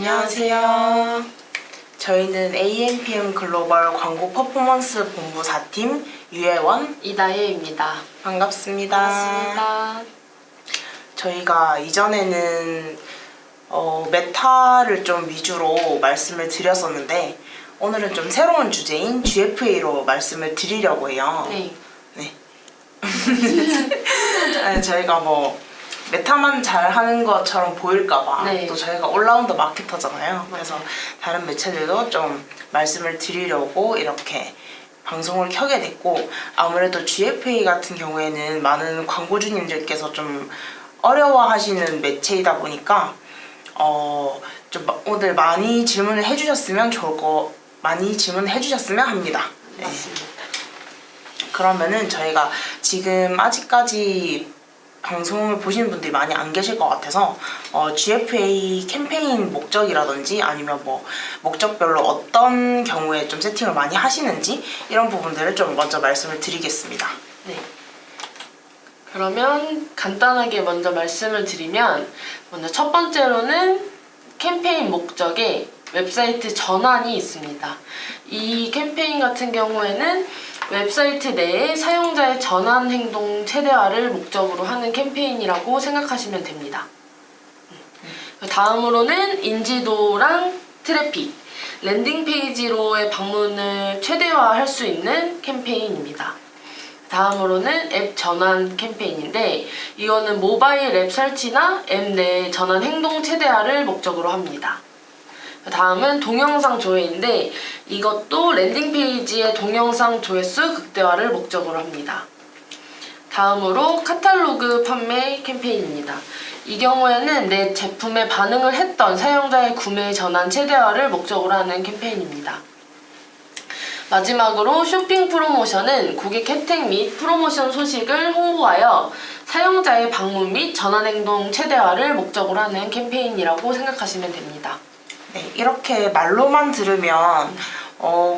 안녕하세요. 저희는 AMPM 글로벌 광고 퍼포먼스 본부 4팀 유혜원, 이다혜입니다. 반갑습니다. 반갑습니다. 저희가 이전에는 메타를 좀 위주로 말씀을 드렸었는데 오늘은 좀 새로운 주제인 GFA로 말씀을 드리려고 해요. 네. 저희가 메타만 잘 하는 것처럼 보일까봐 네. 또 저희가 올라운더 마케터잖아요. 그래서 다른 매체들도 좀 말씀을 드리려고 이렇게 방송을 켜게 됐고, 아무래도 GFA 같은 경우에는 많은 광고주님들께서 좀 어려워하시는 매체이다 보니까 좀 오늘 많이 질문을 해주셨으면 많이 질문을 해주셨으면 합니다. 네. 맞습니다. 그러면은 저희가 지금 아직까지 방송을 보시는 분들이 많이 안 계실 것 같아서 GFA 캠페인 목적이라든지 아니면 목적별로 어떤 경우에 좀 세팅을 많이 하시는지 이런 부분들을 좀 먼저 말씀을 드리겠습니다. 네. 그러면 간단하게 먼저 말씀을 드리면 먼저 첫 번째로는 캠페인 목적에 웹사이트 전환이 있습니다. 이 캠페인 같은 경우에는 웹사이트 내에 사용자의 전환 행동 최대화를 목적으로 하는 캠페인이라고 생각하시면 됩니다. 다음으로는 인지도랑 트래픽, 랜딩 페이지로의 방문을 최대화할 수 있는 캠페인입니다. 다음으로는 앱 전환 캠페인인데 이거는 모바일 앱 설치나 앱 내 전환 행동 최대화를 목적으로 합니다. 다음은 동영상 조회인데 이것도 랜딩 페이지의 동영상 조회수 극대화를 목적으로 합니다. 다음으로 카탈로그 판매 캠페인입니다. 이 경우에는 내 제품에 반응을 했던 사용자의 구매 전환 최대화를 목적으로 하는 캠페인입니다. 마지막으로 쇼핑 프로모션은 고객 혜택 및 프로모션 소식을 홍보하여 사용자의 방문 및 전환 행동 최대화를 목적으로 하는 캠페인이라고 생각하시면 됩니다. 네, 이렇게 말로만 들으면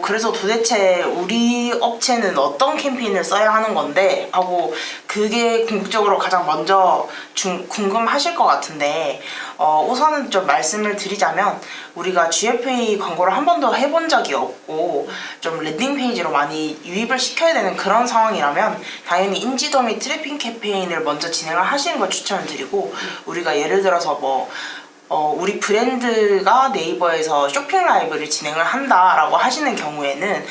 그래서 도대체 우리 업체는 어떤 캠페인을 써야 하는 건데 하고 그게 궁극적으로 가장 먼저 궁금하실 것 같은데 우선은 좀 말씀을 드리자면 우리가 GFA 광고를 한 번도 해본 적이 없고 좀 랜딩 페이지로 많이 유입을 시켜야 되는 그런 상황이라면 당연히 인지도 및 트래픽 캠페인을 먼저 진행을 하시는 걸 추천을 드리고, 우리가 예를 들어서 우리 브랜드가 네이버에서 쇼핑 라이브를 진행을 한다라고 하시는 경우에는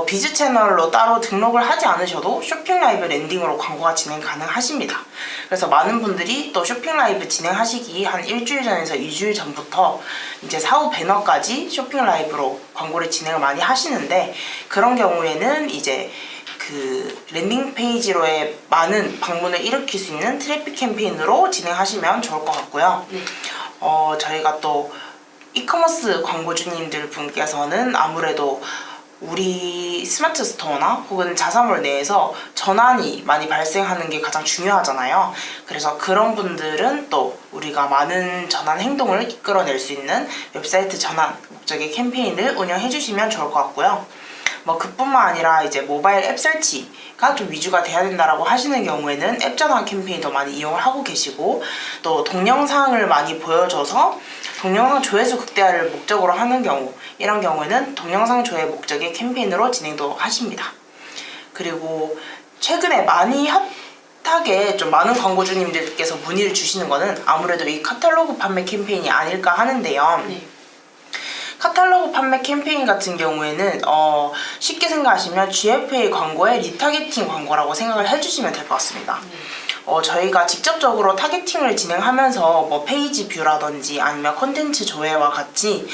비즈 채널로 따로 등록을 하지 않으셔도 쇼핑 라이브 랜딩으로 광고가 진행 가능하십니다. 그래서 많은 분들이 또 쇼핑 라이브 진행하시기 한 일주일 전에서 2주일 전부터 이제 사후 배너까지 쇼핑 라이브로 광고를 진행을 많이 하시는데, 그런 경우에는 이제 그 랜딩 페이지로의 많은 방문을 일으킬 수 있는 트래픽 캠페인으로 진행하시면 좋을 것 같고요. 네. 저희가 또 이커머스 광고주님들 분께서는 아무래도 우리 스마트 스토어나 혹은 자사몰 내에서 전환이 많이 발생하는 게 가장 중요하잖아요. 그래서 그런 분들은 또 우리가 많은 전환 행동을 이끌어낼 수 있는 웹사이트 전환 목적의 캠페인을 운영해 주시면 좋을 것 같고요. 그뿐만 아니라 이제 모바일 앱 설치가 좀 위주가 돼야 된다라고 하시는 경우에는 앱 전환 캠페인도 많이 이용을 하고 계시고, 또 동영상을 많이 보여줘서 동영상 조회수 극대화를 목적으로 하는 경우, 이런 경우에는 동영상 조회 목적의 캠페인으로 진행도 하십니다. 그리고 최근에 많이 핫하게 좀 많은 광고주님들께서 문의를 주시는 거는 아무래도 이 카탈로그 판매 캠페인이 아닐까 하는데요. 네. 카탈로그 판매 캠페인 같은 경우에는 쉽게 생각하시면 GFA 광고의 리타겟팅 광고라고 생각을 해주시면 될 것 같습니다. 저희가 직접적으로 타겟팅을 진행하면서 페이지 뷰라든지 아니면 콘텐츠 조회와 같이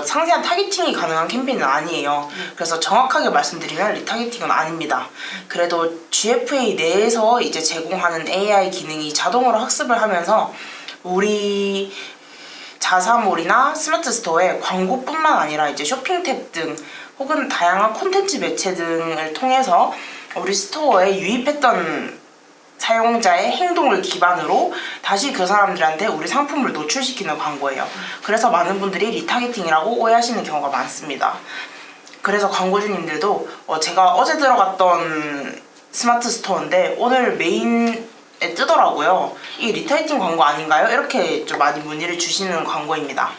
상세한 타겟팅이 가능한 캠페인은 아니에요. 그래서 정확하게 말씀드리면 리타겟팅은 아닙니다. 그래도 GFA 내에서 이제 제공하는 AI 기능이 자동으로 학습을 하면서 우리 자사몰이나 스마트 스토어에 광고뿐만 아니라 이제 쇼핑 탭 등 혹은 다양한 콘텐츠 매체 등을 통해서 우리 스토어에 유입했던 사용자의 행동을 기반으로 다시 그 사람들한테 우리 상품을 노출시키는 광고예요. 그래서 많은 분들이 리타겟팅이라고 오해하시는 경우가 많습니다. 그래서 광고주님들도 제가 어제 들어갔던 스마트 스토어인데 오늘 메인에 뜨더라고요. 이 리타겟팅 광고 아닌가요? 이렇게 좀 많이 문의를 주시는 광고입니다.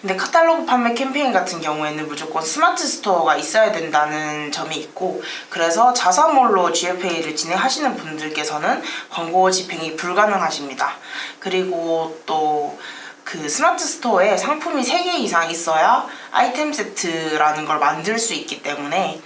근데 카탈로그 판매 캠페인 같은 경우에는 무조건 스마트 스토어가 있어야 된다는 점이 있고, 그래서 자사몰로 GFA를 진행하시는 분들께서는 광고 집행이 불가능하십니다. 그리고 또 그 스마트 스토어에 상품이 3개 이상 있어야 아이템 세트라는 걸 만들 수 있기 때문에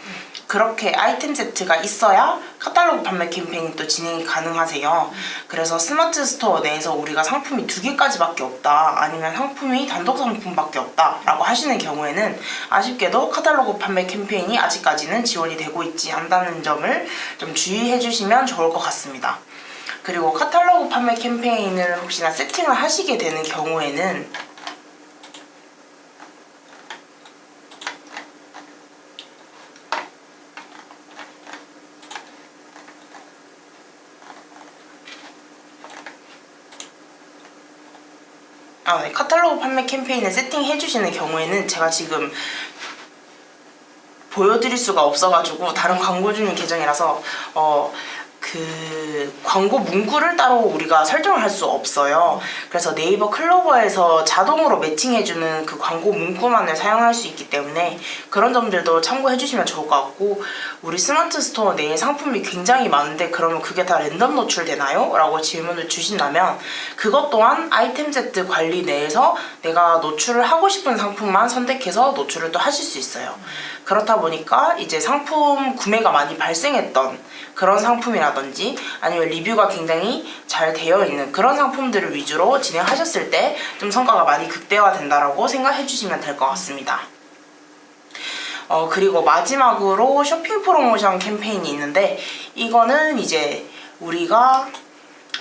그렇게 아이템 세트가 있어야 카탈로그 판매 캠페인이 또 진행이 가능하세요. 그래서 스마트 스토어 내에서 우리가 상품이 2개까지밖에 없다, 아니면 상품이 단독 상품밖에 없다 라고 하시는 경우에는 아쉽게도 카탈로그 판매 캠페인이 아직까지는 지원이 되고 있지 않다는 점을 좀 주의해 주시면 좋을 것 같습니다. 그리고 카탈로그 판매 캠페인을 혹시나 세팅을 하시게 되는 경우에는 네, 카탈로그 판매 캠페인을 세팅해 주시는 경우에는 제가 지금 보여드릴 수가 없어가지고 다른 광고 중인 계정이라서 그 광고 문구를 따로 우리가 설정을 할 수 없어요. 그래서 네이버 클로버에서 자동으로 매칭해주는 그 광고 문구만을 사용할 수 있기 때문에 그런 점들도 참고해 주시면 좋을 것 같고, 우리 스마트 스토어 내에 상품이 굉장히 많은데 그러면 그게 다 랜덤 노출되나요? 라고 질문을 주신다면 그것 또한 아이템 세트 관리 내에서 내가 노출을 하고 싶은 상품만 선택해서 노출을 또 하실 수 있어요. 그렇다 보니까 이제 상품 구매가 많이 발생했던 그런 상품이라든지 아니면 리뷰가 굉장히 잘 되어 있는 그런 상품들을 위주로 진행하셨을 때 좀 성과가 많이 극대화된다라고 생각해 주시면 될 것 같습니다. 그리고 마지막으로 쇼핑 프로모션 캠페인이 있는데, 이거는 이제 우리가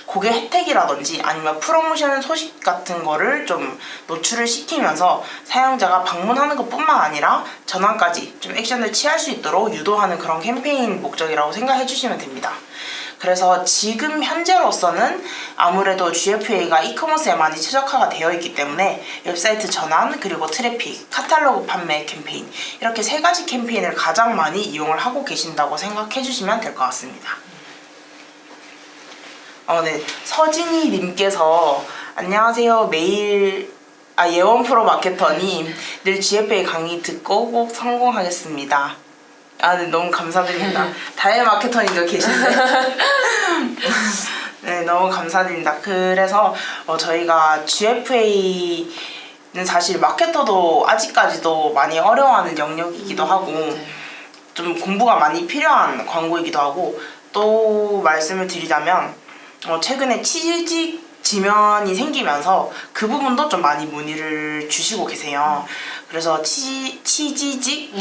고객 혜택이라든지 아니면 프로모션 소식 같은 거를 좀 노출을 시키면서 사용자가 방문하는 것뿐만 아니라 전환까지 좀 액션을 취할 수 있도록 유도하는 그런 캠페인 목적이라고 생각해 주시면 됩니다. 그래서 지금 현재로서는 아무래도 GFA가 이커머스에 많이 최적화가 되어 있기 때문에 웹사이트 전환, 그리고 트래픽, 카탈로그 판매 캠페인, 이렇게 3가지 캠페인을 가장 많이 이용을 하고 계신다고 생각해 주시면 될 것 같습니다. 네, 서진이 님께서 안녕하세요. 매일 예원 프로 마케터님, 늘 GFA 강의 듣고 꼭 성공하겠습니다. 네, 너무 감사드립니다. 다혜 마케터님도 계신데 네, 너무 감사드립니다. 그래서 저희가 GFA는 사실 마케터도 아직까지도 많이 어려워하는 영역이기도 하고 좀 공부가 많이 필요한 광고이기도 하고, 또 말씀을 드리자면 최근에 취직 지면이 생기면서 그 부분도 좀 많이 문의를 주시고 계세요. 그래서 취지직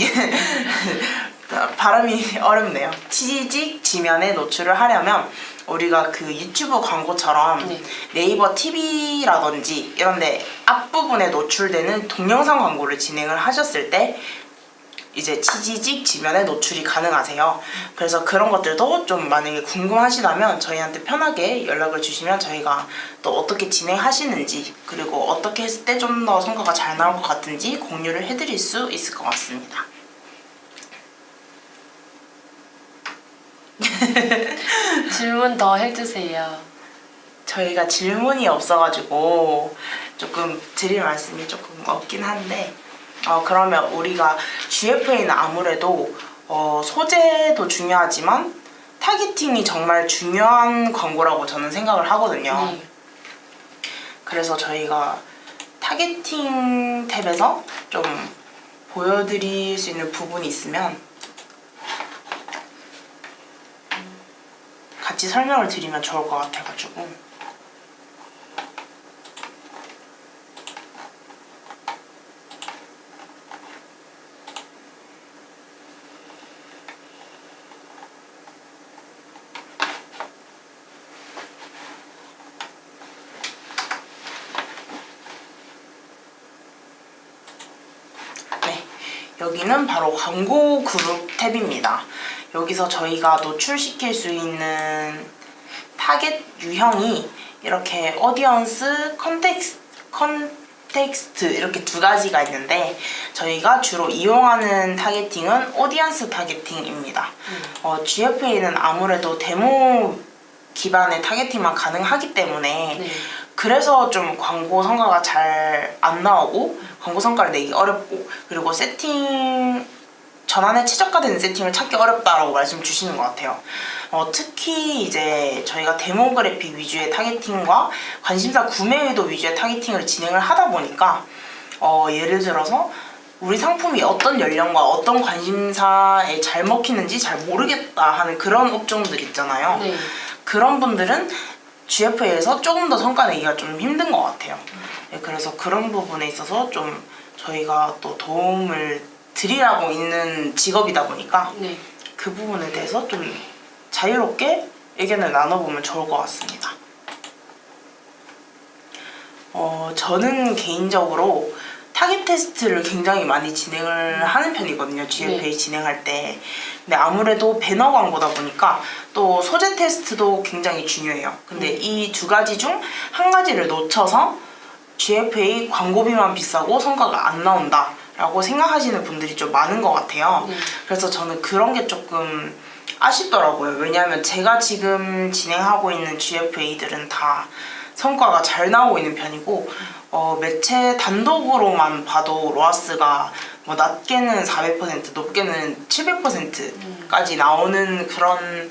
발음이 어렵네요. 취지직 지면에 노출을 하려면 우리가 그 유튜브 광고처럼 네이버 TV라든지 이런데 앞부분에 노출되는 동영상 광고를 진행을 하셨을 때 이제 취지직 지면에 노출이 가능하세요. 그래서 그런 것들도 좀 만약에 궁금하시다면 저희한테 편하게 연락을 주시면 저희가 또 어떻게 진행하시는지, 그리고 어떻게 했을 때 좀 더 성과가 잘 나올 것 같은지 공유를 해드릴 수 있을 것 같습니다. 질문 더 해주세요. 저희가 질문이 없어가지고 조금 드릴 말씀이 조금 없긴 한데, 그러면 우리가 GFA는 아무래도 소재도 중요하지만 타겟팅이 정말 중요한 광고라고 저는 생각을 하거든요. 그래서 저희가 타겟팅 탭에서 좀 보여드릴 수 있는 부분이 있으면 같이 설명을 드리면 좋을 것 같아가지고. 여기는 바로 광고 그룹 탭입니다. 여기서 저희가 노출시킬 수 있는 타겟 유형이 이렇게 오디언스, 컨텍스트 이렇게 2가지가 있는데, 저희가 주로 이용하는 타겟팅은 오디언스 타겟팅입니다. GFA는 아무래도 데모 기반의 타겟팅만 가능하기 때문에 그래서 좀 광고 성과가 잘 안 나오고 광고 성과를 내기 어렵고 그리고 세팅 전환에 최적화된 세팅을 찾기 어렵다라고 말씀 주시는 것 같아요. 특히 이제 저희가 데모그래픽 위주의 타겟팅과 관심사 구매 의도 위주의 타겟팅을 진행을 하다 보니까 예를 들어서 우리 상품이 어떤 연령과 어떤 관심사에 잘 먹히는지 잘 모르겠다 하는 그런 업종들 있잖아요. 네. 그런 분들은 GFA에서 조금 더 성과 내기가 좀 힘든 것 같아요. 네, 그래서 그런 부분에 있어서 좀 저희가 또 도움을 드리라고 있는 직업이다 보니까 네. 그 부분에 대해서 좀 자유롭게 의견을 나눠보면 좋을 것 같습니다. 저는 개인적으로 타겟 테스트를 굉장히 많이 진행을 하는 편이거든요. GFA 네. 진행할 때. 근데 아무래도 배너 광고다 보니까 또 소재 테스트도 굉장히 중요해요. 근데 이 두 가지 중 한 가지를 놓쳐서 GFA 광고비만 비싸고 성과가 안 나온다 라고 생각하시는 분들이 좀 많은 것 같아요. 그래서 저는 그런 게 조금 아쉽더라고요. 왜냐하면 제가 지금 진행하고 있는 GFA들은 다 성과가 잘 나오고 있는 편이고 매체 단독으로만 봐도 로아스가 뭐 낮게는 400% 높게는 700%까지 나오는 그런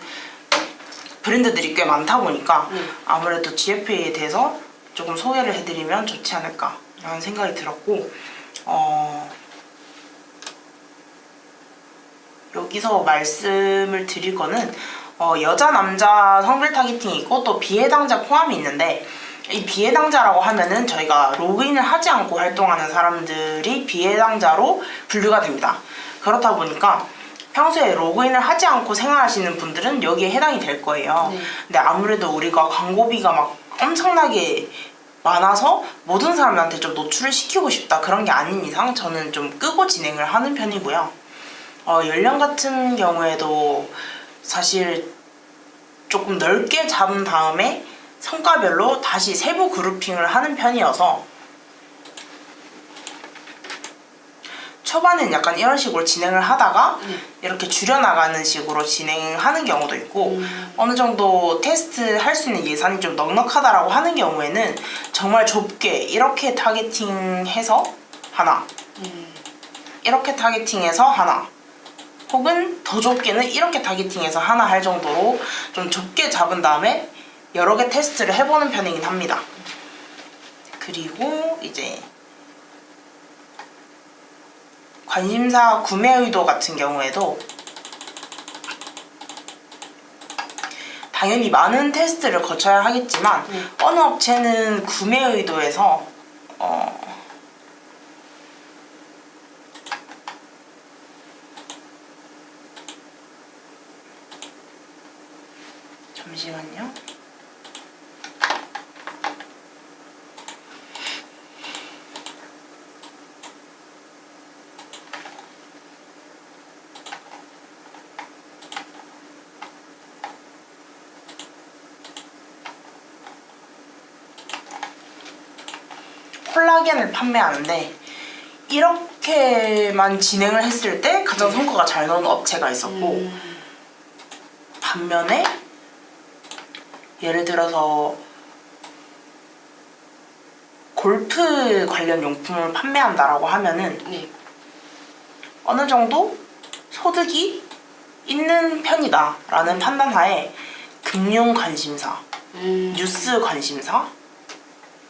브랜드들이 꽤 많다 보니까 아무래도 GFA에 대해서 조금 소개를 해드리면 좋지 않을까라는 생각이 들었고 여기서 말씀을 드릴 거는 여자 남자 성별 타겟팅이 있고 또 비해당자 포함이 있는데 이 비해당자라고 하면은 저희가 로그인을 하지 않고 활동하는 사람들이 비해당자로 분류가 됩니다. 그렇다 보니까 평소에 로그인을 하지 않고 생활하시는 분들은 여기에 해당이 될 거예요. 근데 아무래도 우리가 광고비가 막 엄청나게 많아서 모든 사람한테 좀 노출을 시키고 싶다 그런 게 아닌 이상 저는 좀 끄고 진행을 하는 편이고요. 연령 같은 경우에도 사실 조금 넓게 잡은 다음에 성과별로 다시 세부 그룹핑을 하는 편이어서 초반엔 약간 이런 식으로 진행을 하다가 이렇게 줄여나가는 식으로 진행하는 경우도 있고 어느 정도 테스트 할 수 있는 예산이 좀 넉넉하다라고 하는 경우에는 정말 좁게 이렇게 타겟팅해서 하나 이렇게 타겟팅해서 하나 혹은 더 좁게는 이렇게 타겟팅해서 하나 할 정도로 좀 좁게 잡은 다음에 여러 개 테스트를 해보는 편이긴 합니다. 그리고 이제 관심사 구매 의도 같은 경우에도 당연히 많은 테스트를 거쳐야 하겠지만 어느 업체는 구매 의도에서 잠시만요. 콜라겐을 판매하는데 이렇게만 진행을 했을 때 가장 성과가 잘 나오는 업체가 있었고 반면에 예를 들어서 골프 관련 용품을 판매한다라고 하면은 어느 정도 소득이 있는 편이다라는 판단하에 금융 관심사, 뉴스 관심사,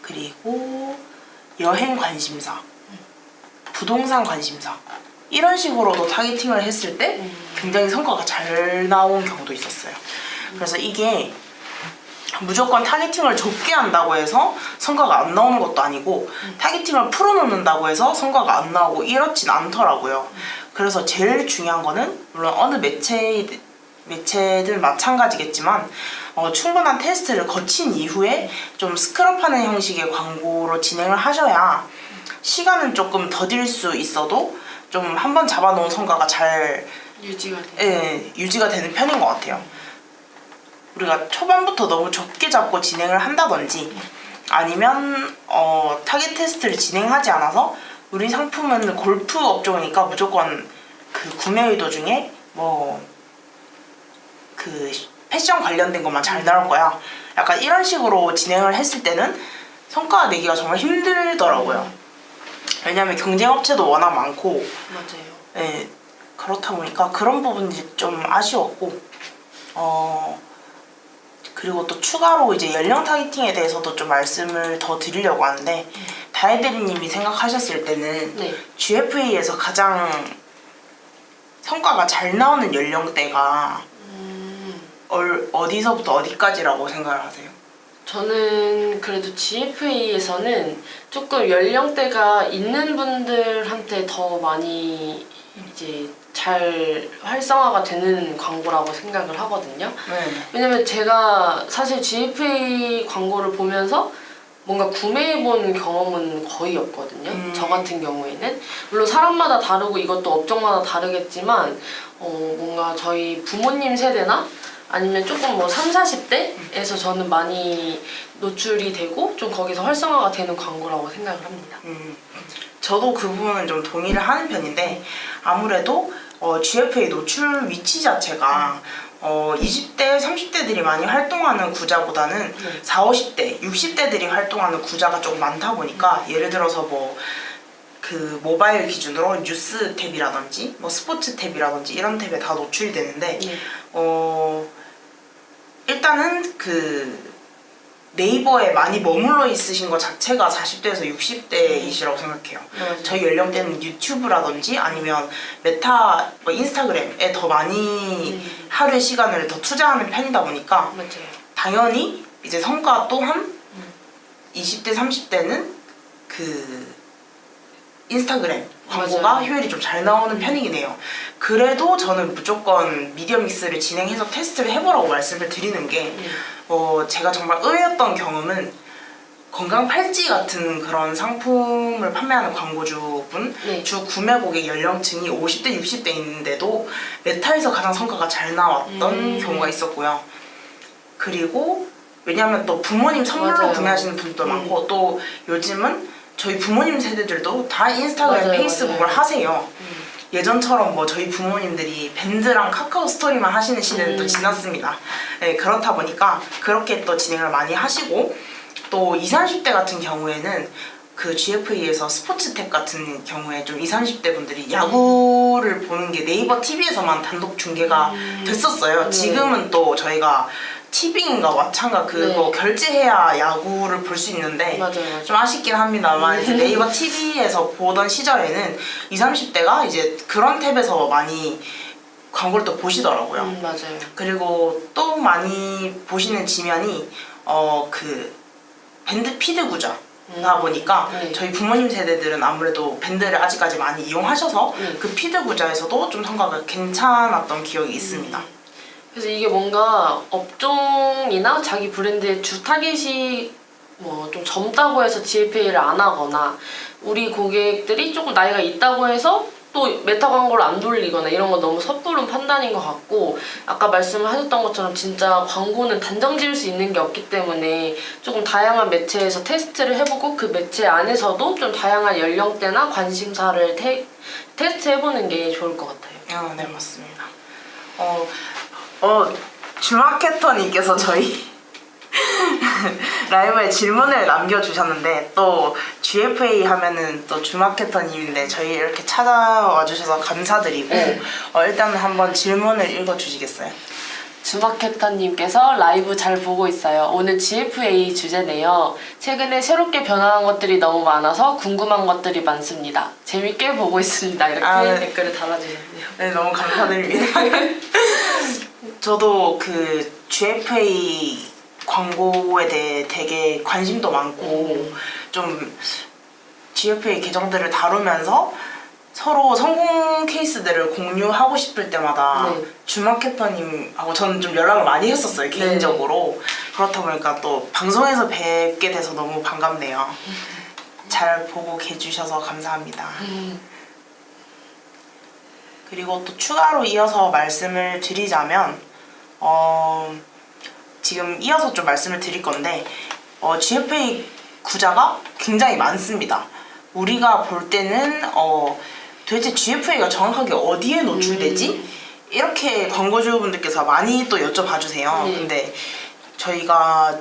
그리고 여행 관심사, 부동산 관심사 이런 식으로도 타겟팅을 했을 때 굉장히 성과가 잘 나온 경우도 있었어요. 그래서 이게 무조건 타겟팅을 좁게 한다고 해서 성과가 안 나오는 것도 아니고 타겟팅을 풀어놓는다고 해서 성과가 안 나오고 이렇진 않더라고요. 그래서 제일 중요한 거는 물론 어느 매체들 마찬가지겠지만 충분한 테스트를 거친 이후에 좀 스크럽하는 형식의 광고로 진행을 하셔야 시간은 조금 더딜 수 있어도 좀 한번 잡아놓은 성과가 잘 유지가 되는 편인 것 같아요. 우리가 초반부터 너무 좁게 잡고 진행을 한다든지 아니면 타겟 테스트를 진행하지 않아서 우리 상품은 골프 업종이니까 무조건 그 구매 의도 중에 뭐 그 패션 관련된 것만 잘 나올 거야. 약간 이런 식으로 진행을 했을 때는 성과 내기가 정말 힘들더라고요. 왜냐면 경쟁 업체도 워낙 많고, 맞아요. 네, 그렇다 보니까 그런 부분이 좀 아쉬웠고, 그리고 또 추가로 이제 연령 타깃팅에 대해서도 좀 말씀을 더 드리려고 하는데, 다혜대리님이 생각하셨을 때는 네. GFA에서 가장 성과가 잘 나오는 연령대가 어디서부터 어디까지라고 생각을 하세요? 저는 그래도 GFA에서는 조금 연령대가 있는 분들한테 더 많이 이제 잘 활성화가 되는 광고라고 생각을 하거든요. 네. 왜냐면 제가 사실 GFA 광고를 보면서 뭔가 구매해본 경험은 거의 없거든요. 저 같은 경우에는. 물론 사람마다 다르고 이것도 업종마다 다르겠지만 뭔가 저희 부모님 세대나 아니면 조금 뭐 3, 40대에서 저는 많이 노출이 되고 좀 거기서 활성화가 되는 광고라고 생각을 합니다. 저도 그 부분은 좀 동의를 하는 편인데, 아무래도 GFA 노출 위치 자체가 20대, 30대들이 많이 활동하는 구자보다는 40, 50대, 60대들이 활동하는 구자가 조금 많다 보니까, 예를 들어서 뭐 그 모바일 기준으로 뉴스 탭이라든지 뭐 스포츠 탭이라든지 이런 탭에 다 노출이 되는데, 일단은 그 네이버에 많이 머물러 있으신 것 자체가 40대에서 60대이시라고 생각해요. 저희 연령대는 유튜브라든지 아니면 메타, 뭐 인스타그램에 더 많이 하루의 시간을 더 투자하는 편이다 보니까, 맞아요. 당연히 이제 성과 또한 20대, 30대는 그 인스타그램 광고가 맞아요. 효율이 좀 잘 나오는 편이긴 해요. 그래도 저는 무조건 미디어 믹스를 진행해서 테스트를 해보라고 말씀을 드리는 게, 제가 정말 의외였던 경험은 건강 팔찌 같은 그런 상품을 판매하는 광고주분, 네. 주 구매 고객 연령층이 50대, 60대 있는데도 메타에서 가장 성과가 잘 나왔던 경우가 있었고요. 그리고 왜냐하면 또 부모님 선물로 맞아요. 구매하시는 분도 많고, 또 요즘은 저희 부모님 세대들도 다 인스타그램, 맞아요, 페이스북을 맞아요. 하세요. 예전처럼 뭐 저희 부모님들이 밴드랑 카카오 스토리만 하시는 시대는 또 지났습니다. 네, 그렇다 보니까 그렇게 또 진행을 많이 하시고, 또 20, 30대 같은 경우에는 그 GFA에서 스포츠 탭 같은 경우에 좀 20, 30대 분들이 야구를 보는 게 네이버 TV에서만 단독 중계가 됐었어요. 지금은 또 저희가 티빙인가 왓챠인가 그거 결제해야 야구를 볼 수 있는데, 맞아요. 좀 아쉽긴 합니다만 이제 네이버 TV에서 보던 시절에는 20, 30대가 이제 그런 탭에서 많이 광고를 또 보시더라고요. 맞아요. 그리고 또 많이 보시는 지면이 그 밴드 피드 구자다 보니까 저희 부모님 세대들은 아무래도 밴드를 아직까지 많이 이용하셔서 그 피드 구자에서도 좀 성과가 괜찮았던 기억이 있습니다. 그래서 이게 뭔가 업종이나 자기 브랜드의 주 타겟이 뭐 좀 젊다고 해서 GFA를 안 하거나, 우리 고객들이 조금 나이가 있다고 해서 또 메타 광고를 안 돌리거나 이런 건 너무 섣부른 판단인 것 같고, 아까 말씀을 하셨던 것처럼 진짜 광고는 단정 지을 수 있는 게 없기 때문에 조금 다양한 매체에서 테스트를 해보고 그 매체 안에서도 좀 다양한 연령대나 관심사를 테스트해보는 게 좋을 것 같아요. 네, 맞습니다. 주마케터님께서 저희 라이브에 질문을 남겨주셨는데, 또 GFA 하면은 또 주마케터님인데 저희 이렇게 찾아와 주셔서 감사드리고, 일단 한번 질문을 읽어주시겠어요? 주마케터님께서 라이브 잘 보고 있어요. 오늘 GFA 주제네요. 최근에 새롭게 변화한 것들이 너무 많아서 궁금한 것들이 많습니다. 재밌게 보고 있습니다. 이렇게 댓글을 달아주셨네요. 네, 너무 감사드립니다. 저도 그 GFA 광고에 대해 되게 관심도 많고, 좀 GFA 계정들을 다루면서 서로 성공 케이스들을 공유하고 싶을 때마다 주마케터님하고 저는 좀 연락을 많이 했었어요, 개인적으로. 그렇다 보니까 또 방송에서 뵙게 돼서 너무 반갑네요. 잘 보고 계주셔서 감사합니다. 그리고 또 추가로 이어서 말씀을 드리자면, 지금 이어서 좀 말씀을 드릴 건데, GFA 구자가 굉장히 많습니다. 우리가 볼 때는 도대체 GFA가 정확하게 어디에 노출되지? 이렇게 광고주분들께서 많이 또 여쭤봐 주세요. 근데 저희가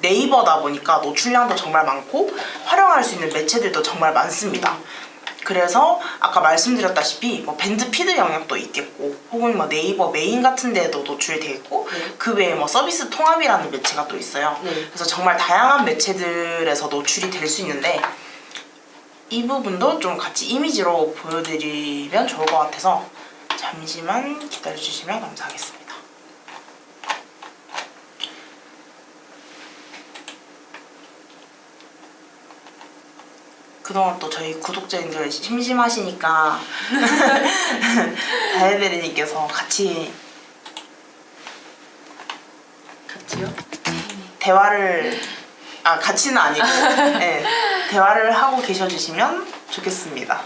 네이버다 보니까 노출량도 정말 많고 활용할 수 있는 매체들도 정말 많습니다. 그래서 아까 말씀드렸다시피 뭐 밴드 피드 영역도 있겠고 혹은 뭐 네이버 메인 같은 데도 노출되어 있고 그 외에 뭐 서비스 통합이라는 매체가 또 있어요. 그래서 정말 다양한 매체들에서 노출이 될 수 있는데 이 부분도 좀 같이 이미지로 보여드리면 좋을 것 같아서 잠시만 기다려주시면 감사하겠습니다. 그동안 또 저희 구독자님들 심심하시니까 다혜대리님께서 같이요? 대화를 같이는 아니고 네, 대화를 하고 계셔주시면 좋겠습니다.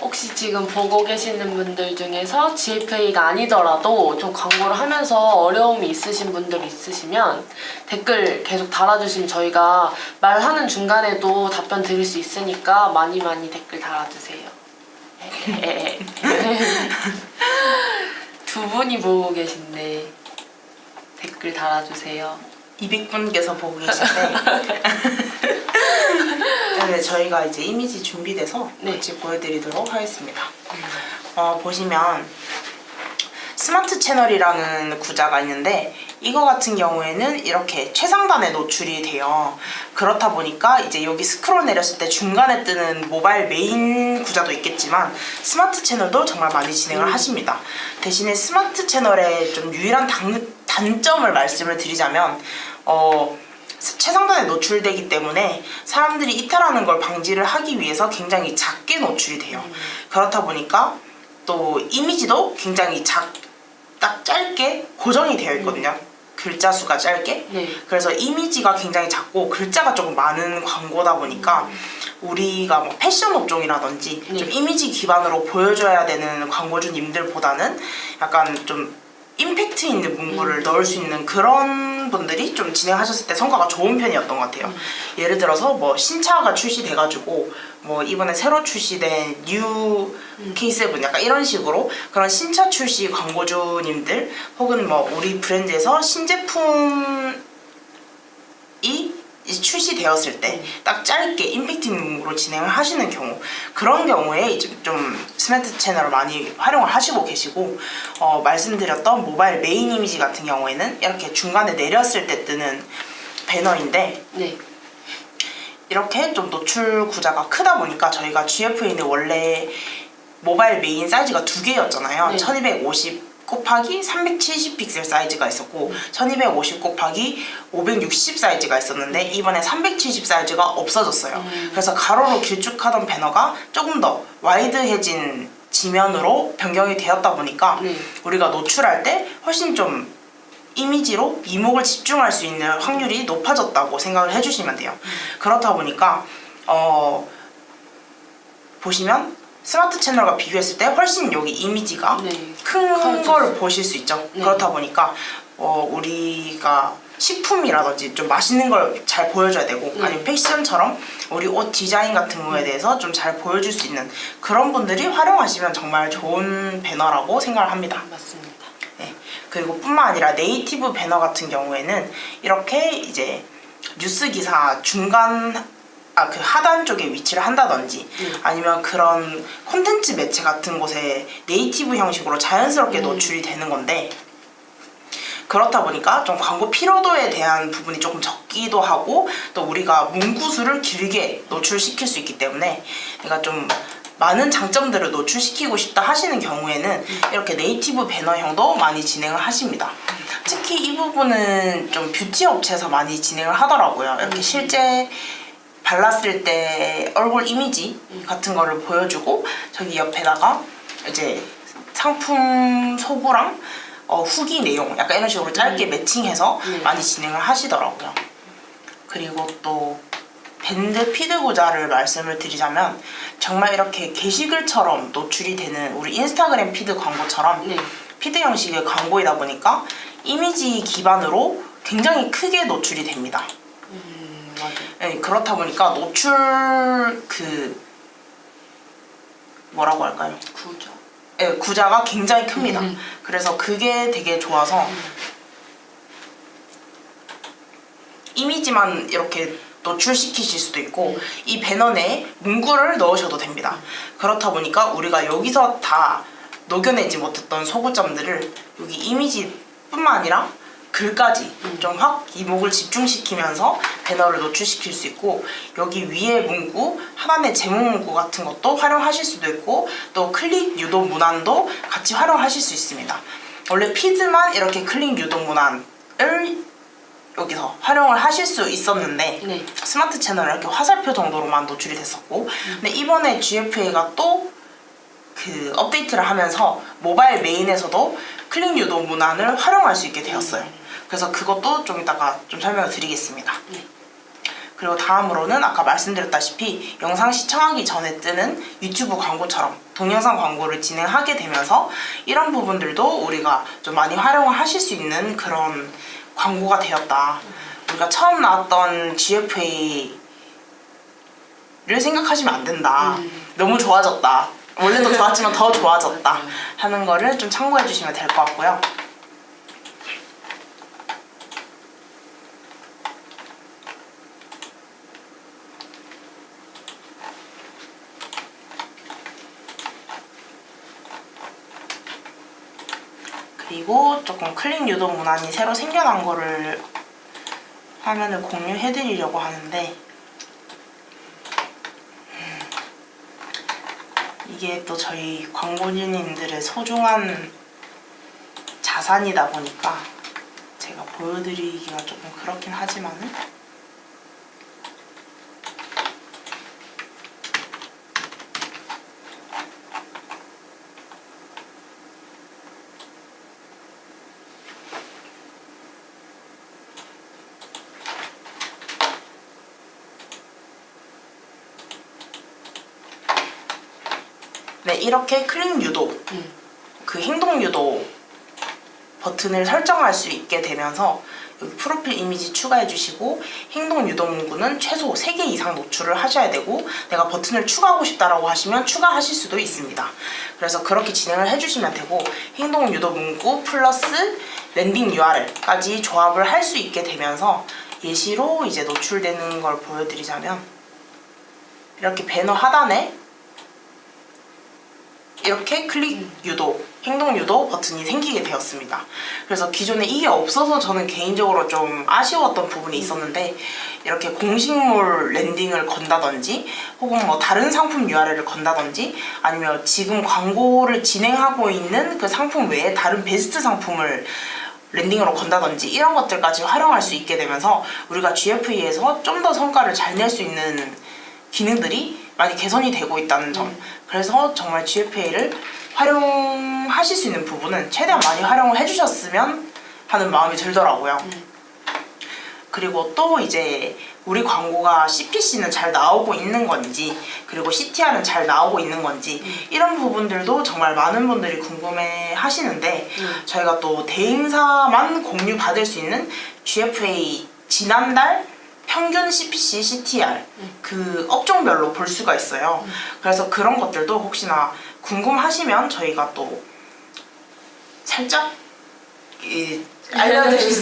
혹시 지금 보고 계시는 분들 중에서 GFA가 아니더라도 좀 광고를 하면서 어려움이 있으신 분들 있으시면 댓글 계속 달아주시면 저희가 말하는 중간에도 답변 드릴 수 있으니까 많이 댓글 달아주세요. 두 분이 보고 계신데 댓글 달아주세요. 200분께서 보고 계신데 네, 저희가 이제 이미지 준비돼서 같이 보여드리도록 하겠습니다. 보시면 스마트 채널이라는 구자가 있는데 이거 같은 경우에는 이렇게 최상단에 노출이 돼요. 그렇다 보니까 이제 여기 스크롤 내렸을 때 중간에 뜨는 모바일 메인 구자도 있겠지만 스마트 채널도 정말 많이 진행을 하십니다. 대신에 스마트 채널의 좀 유일한 단점을 말씀을 드리자면 최상단에 노출되기 때문에 사람들이 이탈하는 걸 방지를 하기 위해서 굉장히 작게 노출이 돼요. 그렇다 보니까 또 이미지도 굉장히 딱 짧게 고정이 되어 있거든요. 글자 수가 짧게. 그래서 이미지가 굉장히 작고 글자가 조금 많은 광고다 보니까 우리가 뭐 패션 업종이라든지 좀 이미지 기반으로 보여줘야 되는 광고주님들보다는 약간 좀 임팩트 있는 문구를 넣을 수 있는 그런 분들이 좀 진행하셨을 때 성과가 좋은 편이었던 것 같아요. 예를 들어서 뭐 신차가 출시돼가지고 뭐 이번에 새로 출시된 뉴 K7 약간 이런 식으로 그런 신차 출시 광고주님들 혹은 뭐 우리 브랜드에서 신제품이 출시되었을 때 딱 짧게 임팩트 있는 문구로 진행을 하시는 경우 그런 경우에 이제 좀 스마트 채널을 많이 활용을 하시고 계시고 말씀드렸던 모바일 메인 이미지 같은 경우에는 이렇게 중간에 내렸을 때 뜨는 배너인데 이렇게 좀 노출 구자가 크다 보니까 저희가 GFA는 원래 모바일 메인 사이즈가 2개였잖아요. 1250 곱하기 370 픽셀 사이즈가 있었고 1250 곱하기 560 사이즈가 있었는데 이번에 370 사이즈가 없어졌어요. 그래서 가로로 길쭉하던 배너가 조금 더 와이드해진 지면으로 변경이 되었다 보니까 우리가 노출할 때 훨씬 좀 이미지로 이목을 집중할 수 있는 확률이 높아졌다고 생각을 해주시면 돼요. 그렇다 보니까 보시면 스마트 채널과 비교했을 때 훨씬 여기 이미지가 큰 걸 보실 수 있죠. 그렇다 보니까 우리가 식품이라든지 좀 맛있는 걸 잘 보여줘야 되고 아니면 패션처럼 우리 옷 디자인 같은 거에 대해서 좀 잘 보여줄 수 있는 그런 분들이 활용하시면 정말 좋은 배너라고 생각을 합니다. 맞습니다. 네. 그리고 뿐만 아니라 네이티브 배너 같은 경우에는 이렇게 이제 뉴스 기사 중간 그 하단 쪽에 위치를 한다든지 아니면 그런 콘텐츠 매체 같은 곳에 네이티브 형식으로 자연스럽게 노출이 되는 건데 그렇다 보니까 좀 광고 피로도에 대한 부분이 조금 적기도 하고 또 우리가 문구수를 길게 노출시킬 수 있기 때문에 내가 좀 많은 장점들을 노출시키고 싶다 하시는 경우에는 이렇게 네이티브 배너형도 많이 진행을 하십니다. 특히 이 부분은 좀 뷰티 업체에서 많이 진행을 하더라고요. 이렇게 실제 발랐을 때 얼굴 이미지 같은 거를 보여주고 저기 옆에다가 이제 상품 소구랑 후기 내용 약간 이런 식으로 짧게 매칭해서 많이 진행을 하시더라고요. 그리고 또 밴드 피드 구자를 말씀을 드리자면 정말 이렇게 게시글처럼 노출이 되는 우리 인스타그램 피드 광고처럼 피드 형식의 광고이다 보니까 이미지 기반으로 굉장히 크게 노출이 됩니다. 네, 그렇다 보니까 노출 뭐라고 할까요? 구조. 네, 구자가 굉장히 큽니다. 그래서 그게 되게 좋아서 이미지만 이렇게 노출시키실 수도 있고 이 배너 내에 문구를 넣으셔도 됩니다. 그렇다 보니까 우리가 여기서 다 녹여내지 못했던 소구점들을 여기 이미지뿐만 아니라 글까지 좀 확 이목을 집중시키면서 배너를 노출시킬 수 있고, 여기 위에 문구, 하단의 제목 문구 같은 것도 활용하실 수도 있고, 또 클릭 유도 문안도 같이 활용하실 수 있습니다. 원래 피드만 이렇게 클릭 유도 문안을 여기서 활용을 하실 수 있었는데 네. 스마트 채널은 이렇게 화살표 정도로만 노출이 됐었고, 근데 이번에 GFA가 또 그 업데이트를 하면서 모바일 메인에서도 클릭 유도 문안을 활용할 수 있게 되었어요. 그래서 그것도 좀 이따가 좀 설명을 드리겠습니다. 네. 그리고 다음으로는 아까 말씀드렸다시피 영상 시청하기 전에 뜨는 유튜브 광고처럼 동영상 광고를 진행하게 되면서 이런 부분들도 우리가 좀 많이 활용을 하실 수 있는 그런 광고가 되었다. 우리가 처음 나왔던 GFA를 생각하시면 안 된다. 너무 좋아졌다. 원래도 좋았지만 더 좋아졌다 하는 거를 좀 참고해 주시면 될 것 같고요. 그리고 조금 클릭 유도 문안이 새로 생겨난 거를 화면을 공유해 드리려고 하는데, 이게 또 저희 광고주님들의 소중한 자산이다 보니까 제가 보여드리기가 조금 그렇긴 하지만은, 네, 이렇게 클릭 유도, 그 행동 유도 버튼을 설정할 수 있게 되면서 여기 프로필 이미지 추가해 주시고, 행동 유도 문구는 최소 3개 이상 노출을 하셔야 되고, 내가 버튼을 추가하고 싶다라고 하시면 추가하실 수도 있습니다. 그래서 그렇게 진행을 해주시면 되고, 행동 유도 문구 플러스 랜딩 URL까지 조합을 할 수 있게 되면서 예시로 이제 노출되는 걸 보여드리자면, 이렇게 배너 하단에 이렇게 클릭 유도, 행동 유도 버튼이 생기게 되었습니다. 그래서 기존에 이게 없어서 저는 개인적으로 좀 아쉬웠던 부분이 있었는데, 이렇게 공식몰 랜딩을 건다든지 혹은 뭐 다른 상품 URL을 건다든지 아니면 지금 광고를 진행하고 있는 그 상품 외에 다른 베스트 상품을 랜딩으로 건다든지 이런 것들까지 활용할 수 있게 되면서 우리가 GFA에서 좀 더 성과를 잘 낼 수 있는 기능들이 많이 개선이 되고 있다는 점. 그래서 정말 GFA를 활용하실 수 있는 부분은 최대한 많이 활용을 해주셨으면 하는 마음이 들더라고요. 그리고 또 이제 우리 광고가 CPC는 잘 나오고 있는 건지, 그리고 CTR은 잘 나오고 있는 건지, 이런 부분들도 정말 많은 분들이 궁금해 하시는데, 저희가 또 대행사만 공유 받을 수 있는 GFA 지난달 평균 CPC, CTR 그 업종별로 볼 수가 있어요. 그래서 그런 것들도 혹시나 궁금하시면 저희가 또 살짝 알려드릴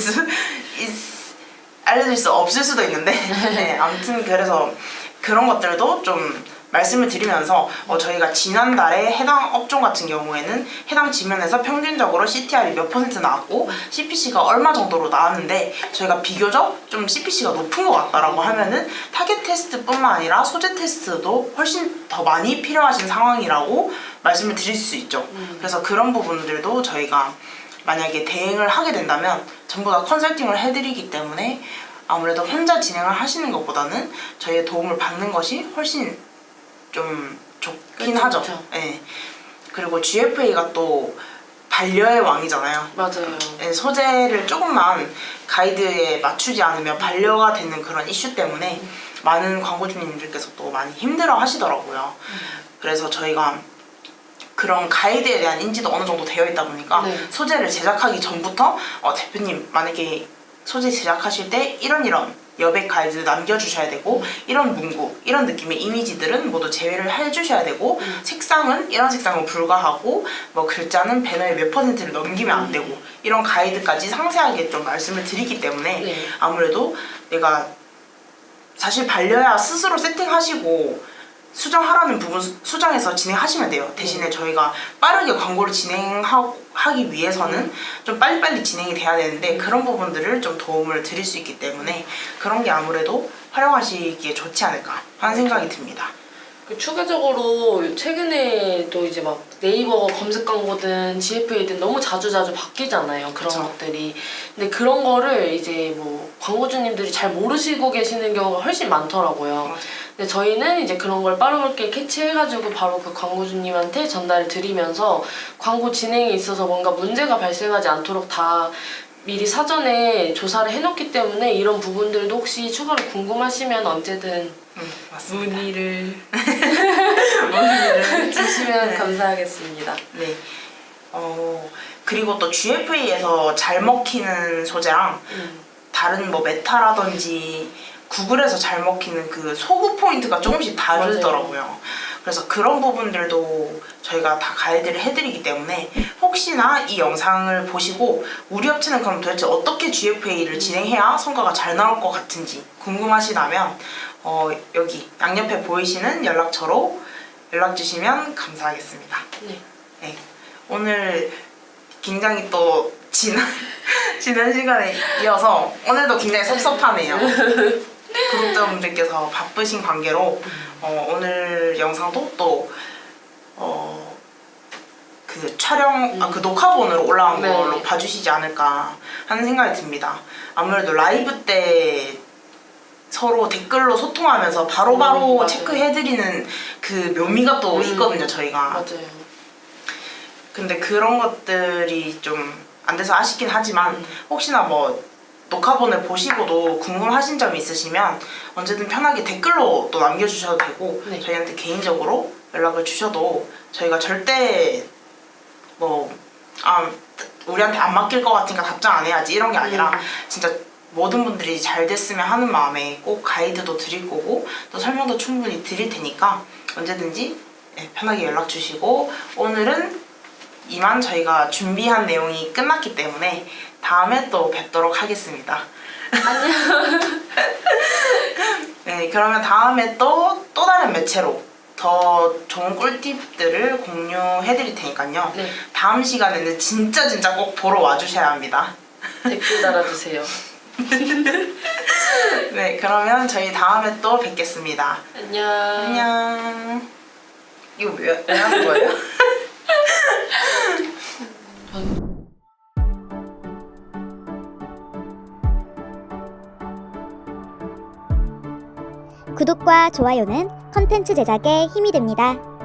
수 없을 수도 있는데 네, 아무튼 그래서 그런 것들도 좀 말씀을 드리면서 저희가 지난달에 해당 업종 같은 경우에는 해당 지면에서 평균적으로 CTR이 몇 % 나왔고 CPC가 얼마 정도로 나왔는데, 저희가 비교적 좀 CPC가 높은 것 같다라고 하면은 타겟 테스트뿐만 아니라 소재 테스트도 훨씬 더 많이 필요하신 상황이라고 말씀을 드릴 수 있죠. 그래서 그런 부분들도 저희가 만약에 대행을 하게 된다면 전부 다 컨설팅을 해드리기 때문에 아무래도 혼자 진행을 하시는 것보다는 저희의 도움을 받는 것이 훨씬 좀 좋긴 하죠. 네. 그리고 GFA가 또 반려의 왕이잖아요. 맞아요. 네, 소재를 조금만 가이드에 맞추지 않으면 반려가 되는 그런 이슈 때문에 많은 광고주님들께서 또 많이 힘들어 하시더라고요. 그래서 저희가 그런 가이드에 대한 인지도 어느 정도 되어 있다 보니까 소재를 제작하기 전부터 대표님 만약에 소재 제작하실 때 이런 여백 가이드 남겨주셔야 되고, 이런 문구, 이런 느낌의 이미지들은 모두 제외를 해주셔야 되고, 색상은 이런 색상은 불가하고, 뭐 글자는 배너의 몇 %를 넘기면 안 되고, 이런 가이드까지 상세하게 좀 말씀을 드리기 때문에 네. 아무래도 내가 사실 반려야 스스로 세팅하시고 수정하라는 부분 수정해서 진행하시면 돼요. 대신에 저희가 빠르게 광고를 진행하기 위해서는 좀 빨리빨리 진행이 돼야 되는데 그런 부분들을 좀 도움을 드릴 수 있기 때문에 그런 게 아무래도 활용하시기에 좋지 않을까 하는 생각이 듭니다. 추가적으로 최근에도 이제 막 네이버 검색 광고든 GFA든 너무 자주 바뀌잖아요. 그런 그쵸. 것들이. 근데 그런 거를 이제 뭐 광고주님들이 잘 모르시고 계시는 경우가 훨씬 많더라고요. 맞아요. 근데 저희는 이제 그런 걸 빠르게 캐치해가지고 바로 그 광고주님한테 전달을 드리면서 광고 진행에 있어서 뭔가 문제가 발생하지 않도록 다 미리 사전에 조사를 해놓기 때문에 이런 부분들도 혹시 추가로 궁금하시면 언제든 맞습니다. 문의를 주시면 네. 감사하겠습니다. 네. 그리고 또 GFA에서 잘 먹히는 소재랑 다른 뭐 메타라든지 구글에서 잘 먹히는 그 소구 포인트가 조금씩 다르더라고요. 그래서 그런 부분들도 저희가 다 가이드를 해드리기 때문에 혹시나 이 영상을 보시고 우리 업체는 그럼 도대체 어떻게 GFA를 진행해야 성과가 잘 나올 것 같은지 궁금하시다면 여기 양옆에 보이시는 연락처로 연락 주시면 감사하겠습니다. 네. 네. 오늘 굉장히 또 지난 시간에 이어서 오늘도 굉장히 섭섭하네요. 구독자분들께서 바쁘신 관계로 오늘 영상도 또 그 촬영 그 녹화본으로 올라온 네. 걸로 봐주시지 않을까 하는 생각이 듭니다. 아무래도 라이브 때 서로 댓글로 소통하면서 바로바로 맞아요. 체크해드리는 그 묘미가 또 있거든요, 저희가. 맞아요. 근데 그런 것들이 좀 안 돼서 아쉽긴 하지만 혹시나 뭐 녹화본을 보시고도 궁금하신 점이 있으시면 언제든 편하게 댓글로 또 남겨주셔도 되고 네. 저희한테 개인적으로 연락을 주셔도 저희가 절대 우리한테 안 맡길 것 같으니까 답장 안 해야지 이런 게 아니라 진짜 모든 분들이 잘 됐으면 하는 마음에 꼭 가이드도 드릴 거고 또 설명도 충분히 드릴 테니까 언제든지 편하게 연락 주시고 오늘은 이만 저희가 준비한 내용이 끝났기 때문에 다음에 또 뵙도록 하겠습니다. 안녕. 네, 그러면 다음에 또 다른 매체로 더 좋은 꿀팁들을 공유해드릴 테니까요. 네. 다음 시간에는 진짜 꼭 보러 와주셔야 합니다. 댓글 달아주세요. 네, 그러면 저희 다음에 또 뵙겠습니다. 안녕. 안녕. 이거 왜 하는 거예요? 구독과 좋아요는 컨텐츠 제작에 힘이 됩니다.